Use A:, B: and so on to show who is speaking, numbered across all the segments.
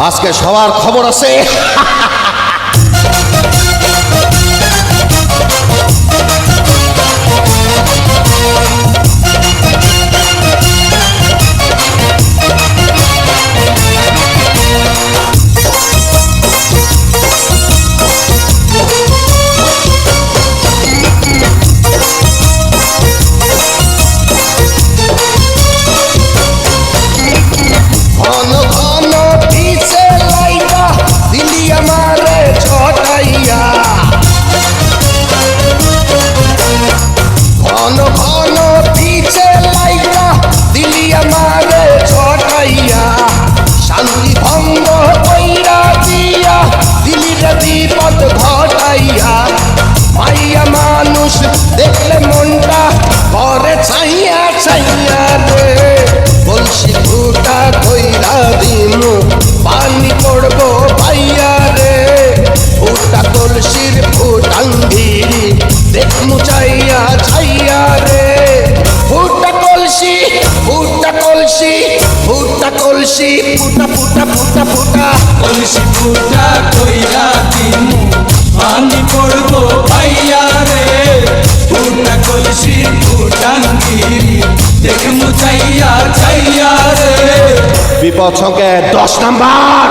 A: আজকে সবার খবর আছে। ঘন ঘন পিছে লাইটা দিলি আমারে ছটাইয়া, ঘন ঘন পিছে লাইটা দিলি আমারে ছটাইয়া, শান্তি ভঙ্গ কইরা দিয়া দিলি রে বিপদ ঘটাইয়া, মাইয়া মানুষ দেখলে মনটা করে ছাইয়া ছাইয়া রে, কলসি ফুটা কইরা দিমু পানি পড়বো ভাইয়া রে, ফুটা কলসির ফুটাঙ্গিরি দেখমু চাইয়া ছাইয়া রে, ফুটা কলসি ফুটা কলসি ফুটা কলসি ফুটা ফুটা ফুটা ফুটা
B: কলসি ফুটা কইরা দিমু পানি পড়বো ভাইয়া রে, ফুটা কলসি ফুটাঙ্গিরি দেখমু চাইয়া চাইয়া রে।
A: বিপদ সংকেত 10 নাম্বার।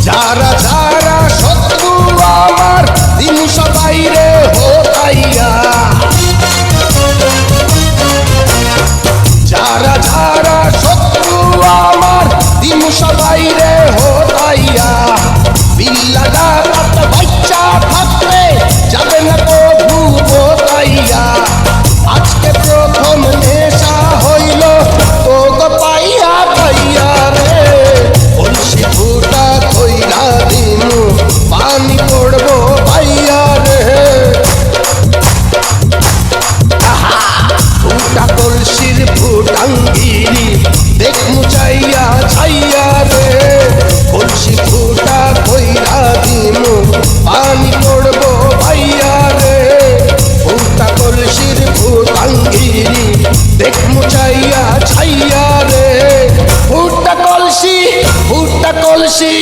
A: যারা যারা শত্রু আমার দিন সবাই রে হোতাইয়া, যারা যারা শত্রু আমার দিন সবাই রে হোতাইয়া, বিল্লা রাত বাচ্চা থাকলে যাবে না প্রভু বোতাইয়া, আজকে প্রথম নেশা হইল তো গো পাইয়া পাইয়া রে, কলসি ফুটা কইরা দিমু পানি পড়বো পাইয়া রে, ফুটা কলসির ফুটাঙ্গিরি দেখমু চাইয়া ছাইয়া রে, কলসি ফুটা কইরা দিমু পানি পড়বো পাইয়া রে, ফুটা কলসির ফুটাঙ্গিরি দেখমু চাইয়া ছাইয়া রে, ফুটা কলসি ফুটা কলসি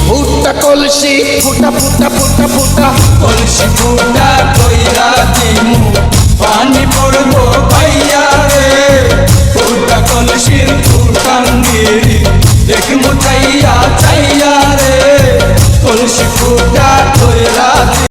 A: ফুটা কলসি ফুটা ফুটা ফুটা ফুটা
B: কলসি ফুটা কইরা